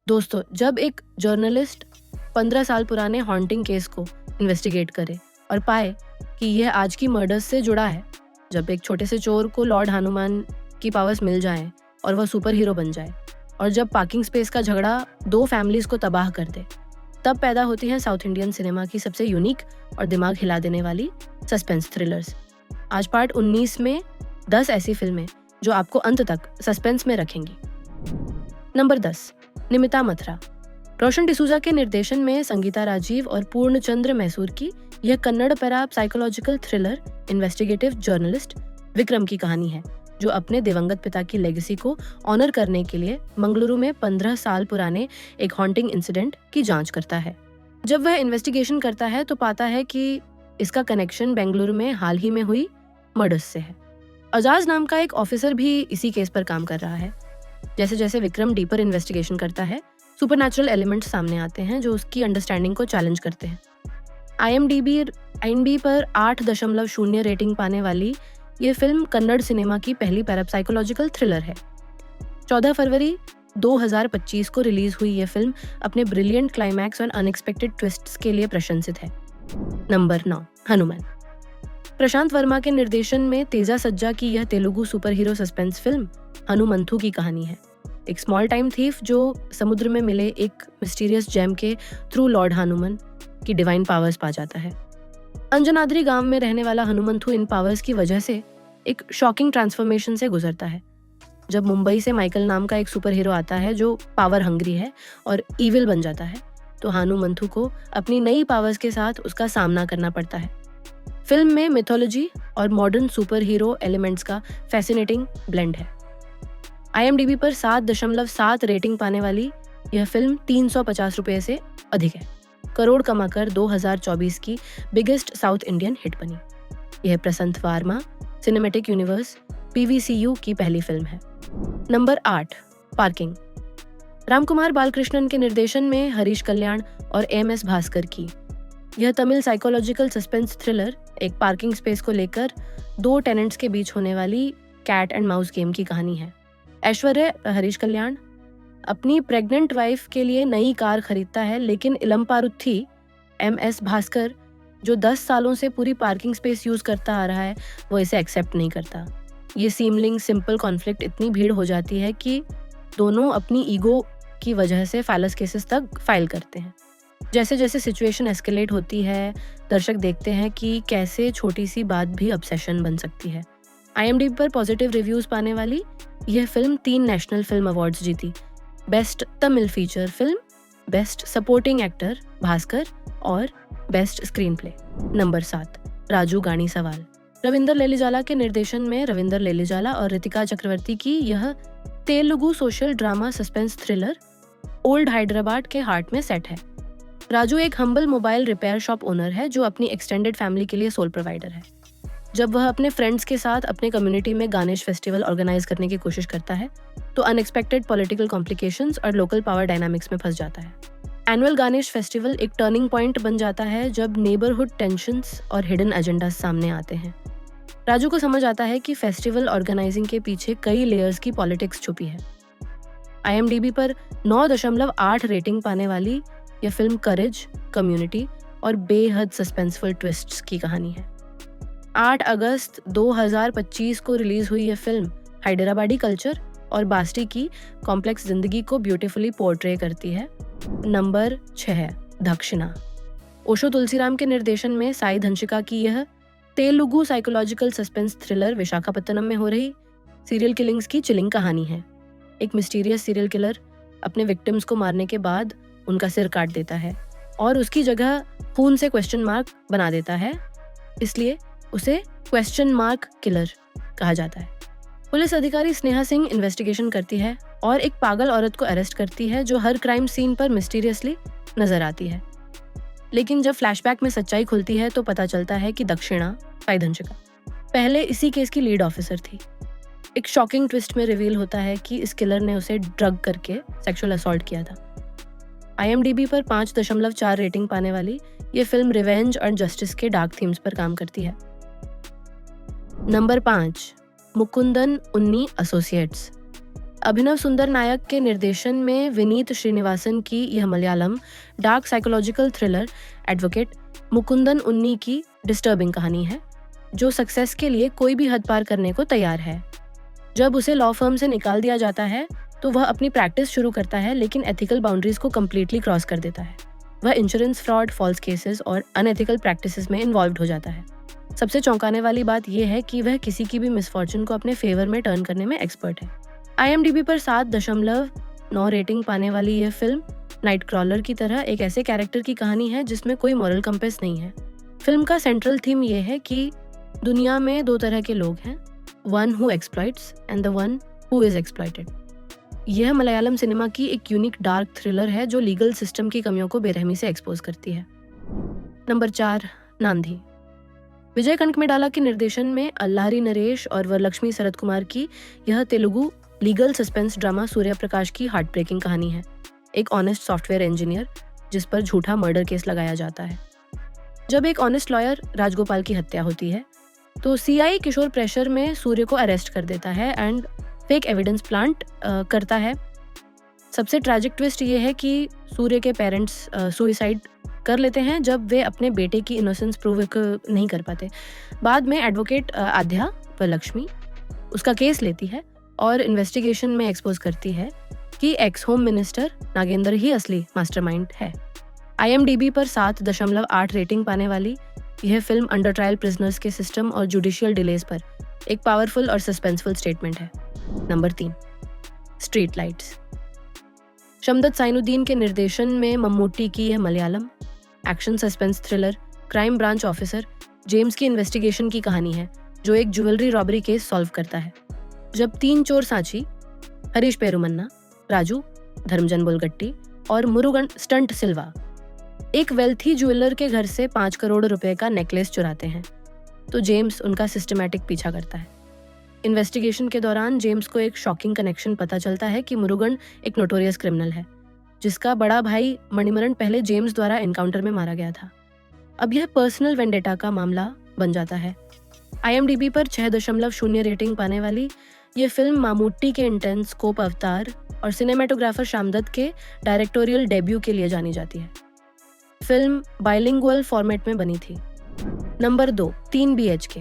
दोस्तों, जब एक जर्नलिस्ट 15 साल पुराने हॉन्टिंग केस को इन्वेस्टिगेट करे और पाए कि यह आज की मर्डर्स से जुड़ा है, जब एक छोटे से चोर को लॉर्ड हनुमान की पावर्स मिल जाएं और वह सुपर हीरो बन जाए, और जब पार्किंग स्पेस का झगड़ा दो फैमिलीज को तबाह कर दे, तब पैदा होती हैं साउथ इंडियन सिनेमा की सबसे यूनिक और दिमाग हिला देने वाली सस्पेंस थ्रिलर्स। आज पार्ट 19 में 10 ऐसी फिल्में जो आपको अंत तक सस्पेंस में रखेंगी। नंबर 10, निमिता मथुरा। रोशन डिसूजा के निर्देशन में संगीता राजीव और पूर्णचंद्र मैसूर की यह Kannada para psychological thriller investigative journalist Vikram की कहानी है, जो अपने दिवंगत पिता की लेगेसी को ऑनर करने के लिए मंगलुरु में 15 साल पुराने एक हॉन्टिंग इंसिडेंट की जांच करता है। जब वह इन्वेस्टिगेशन करता है तो पाता है कि इसका कनेक्शन बेंगलुरु में हाल ही में हुई मर्डर्स से है। अजाज नाम का एक ऑफिसर भी इसी केस पर काम कर रहा है। जैसे जैसे विक्रम डीपर इन्वेस्टिगेशन करता है, सुपरनैचुरल एलिमेंट्स सामने आते हैं जो उसकी अंडरस्टैंडिंग को चैलेंज करते हैं। IMDb पर 8.0 रेटिंग पाने वाली ये फिल्म कन्नड़ सिनेमा की पहली पैरासाइकोलॉजिकल थ्रिलर है। 14 फरवरी 2025 को रिलीज हुई यह फिल्म अपने ब्रिलियंट क्लाइमैक्स और अनएक्सपेक्टेड ट्विस्ट्स के लिए प्रशंसित है। नंबर 9, हनुमान। प्रशांत वर्मा के निर्देशन में तेजा सज्जा की यह Telugu super hero suspense film Hanumanthu की कहानी है। एक स्मॉल टाइम थीफ जो समुद्र में मिले एक मिस्टीरियस जेम के थ्रू लॉर्ड हनुमान की डिवाइन पावर्स पा जाता है। अंजनाद्री गांव में रहने वाला हनुमंथु इन पावर्स की वजह से एक शॉकिंग ट्रांसफॉर्मेशन से गुजरता है। जब मुंबई से माइकल नाम का एक सुपर हीरो आता है जो पावर हंग्री है और ईविल बन जाता है, तो हनुमंथु को अपनी नई पावर्स के साथ उसका सामना करना पड़ता है। फिल्म में मिथोलॉजी और मॉडर्न सुपर हीरो एलिमेंट्स का फैसिनेटिंग ब्लेंड है। IMDb पर 7.7 रेटिंग पाने वाली यह फिल्म 350 रुपये से अधिक है। करोड़ कमाकर 2024 की बिगेस्ट साउथ इंडियन हिट बनी। यह Prashant Verma cinematic universe PVCU की पहली फिल्म है। Number 8, parking. रामकुमार बालकृष्णन के निर्देशन में हरीश कल्याण और MS भास्कर की यह तमिल साइकोलॉजिकल सस्पेंस थ्रिलर एक पार्किंग स्पेस को लेकर दो टेनेंट्स के बीच होने वाली कैट एंड माउस गेम की कहानी है। ऐश्वर्य हरीश कल्याण अपनी प्रेग्नेंट वाइफ के लिए नई कार खरीदता है, लेकिन इलमपारुथी MS भास्कर जो 10 सालों से पूरी पार्किंग स्पेस यूज करता आ रहा है, वो इसे एक्सेप्ट नहीं करता। ये सीमलिंग सिंपल कॉन्फ्लिक्ट इतनी भीड़ हो जाती है कि दोनों अपनी ईगो की वजह से फैलस केसेस तक फाइल करते हैं। जैसे जैसे सिचुएशन एस्केलेट होती है, दर्शक देखते हैं कि कैसे छोटी सी बात भी ऑब्सेशन बन सकती है। IMDb पर पॉजिटिव रिव्यूज पाने वाली यह फिल्म 3 नेशनल फिल्म अवार्ड्स जीती। Best Tamil feature film, best supporting actor Bhaskar और best screenplay. Number 7, Raju गानी सवाल। रविंदर लेलिजाला के निर्देशन में रविंदर लेलिजाला और रितिका चक्रवर्ती की यह Telugu social drama suspense thriller old Hyderabad के हार्ट में सेट है। राजू एक humble mobile repair shop owner है जो अपनी एक्सटेंडेड फैमिली के लिए सोल प्रोवाइडर है। जब वह अपने फ्रेंड्स के साथ अपने कम्युनिटी में गानेश फेस्टिवल ऑर्गेनाइज करने की कोशिश करता है, तो अनएक्सपेक्टेड पॉलिटिकल कॉम्प्लिकेशंस और लोकल पावर डायनामिक्स में फंस जाता है। एनुअल गानेश फेस्टिवल एक टर्निंग पॉइंट बन जाता है जब नेबरहुड टेंशंस और हिडन एजेंडास सामने आते हैं। राजू को समझ आता है कि फेस्टिवल ऑर्गेनाइजिंग के पीछे कई लेयर्स की पॉलिटिक्स छुपी है। IMDb पर 9.8 रेटिंग पाने वाली यह फिल्म करेज, कम्युनिटी और बेहद सस्पेंसफुल ट्विस्ट्स की कहानी है। 8 अगस्त 2025 को रिलीज हुई यह फिल्म हैदराबादी कल्चर और बास्टी की कॉम्प्लेक्स जिंदगी को ब्यूटीफुली पोर्ट्रे करती है। नंबर 6, दक्षिणा। ओशो तुलसीराम के निर्देशन में साई धनशिका की यह Telugu psychological suspense thriller Visakhapatnam में हो रही सीरियल किलिंग्स की चिलिंग कहानी है। एक मिस्टीरियस सीरियल किलर अपने विक्टिम्स को मारने के बाद उनका सिर काट देता है और उसकी जगह खून से क्वेश्चन मार्क बना देता है, इसलिए उसे क्वेश्चन मार्क किलर कहा जाता है। पुलिस अधिकारी स्नेहा सिंह इन्वेस्टिगेशन करती है और एक पागल औरत को अरेस्ट करती है जो हर क्राइम सीन पर मिस्टीरियसली नजर आती है। लेकिन जब फ्लैशबैक में सच्चाई खुलती है तो पता चलता है कि दक्षिणा साई धनशिका पहले इसी केस की लीड ऑफिसर थी। एक शॉकिंग ट्विस्ट में रिवील होता है कि इस किलर ने उसे ड्रग करके सेक्सुअल असॉल्ट किया था। IMDb पर 5.4 रेटिंग पाने वाली ये फिल्म रिवेंज और जस्टिस के डार्क थीम्स पर काम करती है। नंबर 5, मुकुंदन उन्नी एसोसिएट्स। अभिनव सुंदर नायक के निर्देशन में विनीत श्रीनिवासन की यह Malayalam dark psychological thriller advocate Mukundan उन्नी की डिस्टर्बिंग कहानी है, जो सक्सेस के लिए कोई भी हद पार करने को तैयार है। जब उसे लॉ फर्म से निकाल दिया जाता है तो वह अपनी प्रैक्टिस शुरू करता है, लेकिन एथिकल बाउंड्रीज को कम्प्लीटली क्रॉस कर देता है। वह इंश्योरेंस फ्रॉड, फॉल्स केसेस और अनएथिकल प्रैक्टिसेस में इन्वॉल्व हो जाता है। सबसे चौंकाने वाली बात यह है कि वह किसी की भी मिसफॉर्चून को अपने फेवर में टर्न करने में एक्सपर्ट है। IMDb पर 7.9 रेटिंग पाने वाली यह फिल्म नाइट क्रॉलर की तरह एक ऐसे कैरेक्टर की कहानी है जिसमें कोई मॉरल कंपेस नहीं है। फिल्म का सेंट्रल थीम यह है कि दुनिया में दो तरह के लोग हैं, one who exploits and the one who is exploited. यह मलयालम सिनेमा की एक यूनिक डार्क थ्रिलर है जो लीगल सिस्टम की कमियों को बेरहमी से एक्सपोज करती है। नंबर 4, नांधी। विजय कनकमेडाला के निर्देशन में अल्लारी नरेश और वरलक्ष्मी शरद कुमार की यह Telugu legal suspense drama Surya Prakash की हार्ट ब्रेकिंग कहानी है। एक ऑनेस्ट सॉफ्टवेयर इंजीनियर जिस पर झूठा मर्डर केस लगाया जाता है। जब एक ऑनेस्ट लॉयर राजगोपाल की हत्या होती है तो CI किशोर प्रेशर में सूर्य को अरेस्ट कर देता है एंड फेक एविडेंस प्लांट करता है। सबसे ट्रैजिक ट्विस्ट ये है कि सूर्य के पेरेंट्स सुसाइड कर लेते हैं जब वे अपने बेटे की इनोसेंस प्रूव नहीं कर पाते। बाद में एडवोकेट आध्या वरलक्ष्मी उसका केस लेती है और इन्वेस्टिगेशन में एक्सपोज करती है कि एक्स होम मिनिस्टर नागेंद्र ही असली मास्टरमाइंड है। IMDb पर 7.8 रेटिंग पाने वाली यह फिल्म अंडर ट्रायल प्रिजनर्स के सिस्टम और जुडिशियल डिलेज पर एक पावरफुल और सस्पेंसफुल स्टेटमेंट है। Number 3, street lights. Shamdat Sainuddin के निर्देशन में मम्मूटी की यह Malayalam action suspense thriller crime branch officer James की इन्वेस्टिगेशन की कहानी है, जो एक ज्वेलरी रॉबरी केस सॉल्व करता है। जब 3 चोर सांची हरीश पेरुमन्ना, राजू धर्मजन बुलगट्टी और मुरुगन स्टंट सिल्वा एक वेल्थी ज्वेलर के घर से 5 करोड़ रुपए का नेकलेस चुराते हैं तो जेम्स उनका सिस्टमैटिक पीछा करता है। इन्वेस्टिगेशन के दौरान जेम्स को एक शॉकिंग कनेक्शन पता चलता है कि मुरुगन एक नोटोरियस क्रिमिनल है जिसका बड़ा भाई मणिमरन पहले जेम्स द्वारा एनकाउंटर में मारा गया था। अब यह पर्सनल वेंडेटा का मामला बन जाता है। IMDb पर 6.0 रेटिंग पाने वाली ये फिल्म मामूट्टी के इंटेंस स्कोप अवतार और सिनेमेटोग्राफर श्यामदत्त के डायरेक्टोरियल डेब्यू के लिए जानी जाती है। फिल्म बाइलिंगुअल फॉर्मेट में बनी थी। Number 2, 3 BHK।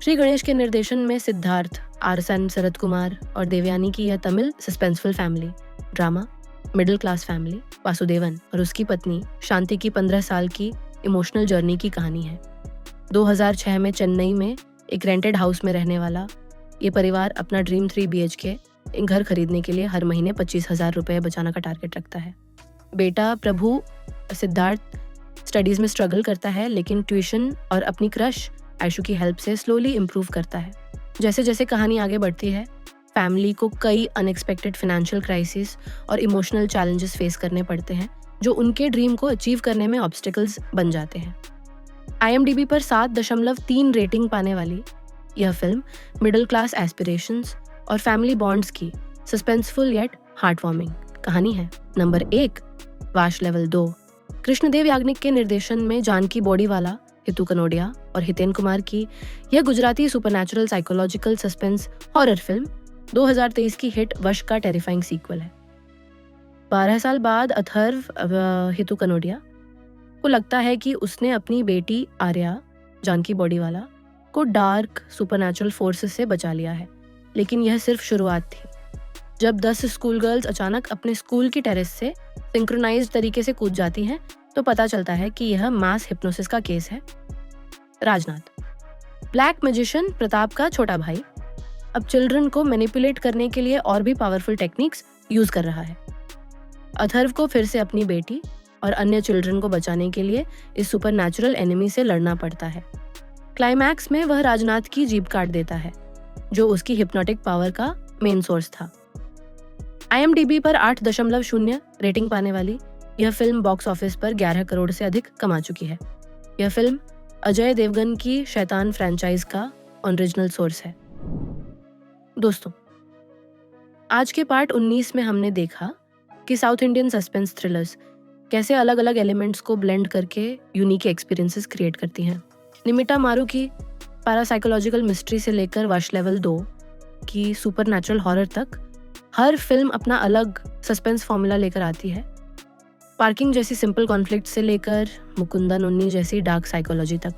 श्री गणेश के निर्देशन में सिद्धार्थ, आरसन, शरद कुमार और देवयानी की यह Tamil suspenseful family drama middle class family Vasudevan और उसकी पत्नी शांति की 15 साल की इमोशनल जर्नी की कहानी है। 2006 में चेन्नई में एक रेंटेड हाउस में रहने वाला ये परिवार अपना ड्रीम 3 BHK घर खरीदने के लिए हर महीने 25,000 रुपये बचाने का टारगेट रखता है। बेटा प्रभु सिद्धार्थ स्टडीज में स्ट्रगल करता है, लेकिन ट्यूशन और अपनी क्रश आयशु की हेल्प से स्लोली इम्प्रूव करता है। जैसे जैसे कहानी आगे बढ़ती है, फैमिली को कई अनएक्सपेक्टेड फाइनेंशियल क्राइसिस और इमोशनल चैलेंजेस फेस करने पड़ते हैं जो उनके ड्रीम को अचीव करने में ऑब्स्टिकल्स बन जाते हैं। IMDb पर 7.3 रेटिंग पाने वाली यह फिल्म मिडिल क्लास एस्पिरेशंस और फैमिली बॉन्ड्स की सस्पेंसफुल येट हार्ट वार्मिंग कहानी है। Number 1, Vash level 2। कृष्णदेव याग्निक के निर्देशन में जानकी बॉडीवाला, हितू कनोडिया और हितेन कुमार की यह Gujarati supernatural psychological suspense horror film 2023 की हिट वश का टेरिफाइंग सीक्वल है। 12 साल बाद अथर्व हितू कनोडिया को लगता है कि उसने अपनी बेटी आर्या, जानकी बॉडीवाला, को डार्क सुपरनैचुरल फोर्सेस से बचा लिया है, लेकिन यह सिर्फ शुरुआत थी। जब 10 स्कूल गर्ल्स अचानक अपने स्कूल की टेरेस से सिंक्रोनाइज्ड तरीके से कूद जाती हैं तो पता चलता है कि यह मास हिप्नोसिस का केस है। राजनाथ, ब्लैक मैजिशियन प्रताप का छोटा भाई, अब चिल्ड्रन को मैनिपुलेट करने के लिए और भी पावरफुल टेक्निक्स यूज कर रहा है। अथर्व को फिर से अपनी बेटी और अन्य चिल्ड्रन को बचाने के लिए इस सुपरनैचुरल एनिमी से लड़ना पड़ता है। क्लाइमैक्स में वह राजनाथ की जीभ काट देता है, जो उसकी हिप्नोटिक पावर का मेन सोर्स था। IMDb पर 8.0 रेटिंग पाने वाली यह फिल्म बॉक्स ऑफिस पर 11 करोड़ से अधिक कमा चुकी है। यह फिल्म अजय देवगन की शैतान फ्रैंचाइज का ओरिजिनल सोर्स है। दोस्तों, आज के पार्ट 19 में हमने देखा कि साउथ इंडियन सस्पेंस थ्रिलर्स कैसे अलग अलग एलिमेंट्स को ब्लेंड करके यूनिक एक्सपीरियंसेस क्रिएट करती हैं। निमिटा मारू की पैरासाइकोलॉजिकल मिस्ट्री से लेकर वश लेवल 2 की सुपरनैचुरल हॉरर तक हर फिल्म अपना अलग सस्पेंस फॉर्मूला लेकर आती है। पार्किंग जैसी सिंपल कॉन्फ्लिक्ट से लेकर मुकुंदा नन्नी जैसी डार्क साइकोलॉजी तक,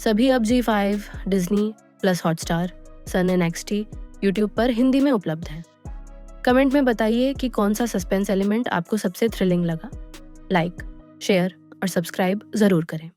सभी अब G5, Disney plus Hotstar, Sun and XT, YouTube पर हिंदी में उपलब्ध हैं। कमेंट में बताइए कि कौन सा सस्पेंस एलिमेंट आपको सबसे थ्रिलिंग लगा। लाइक, शेयर और सब्सक्राइब ज़रूर करें।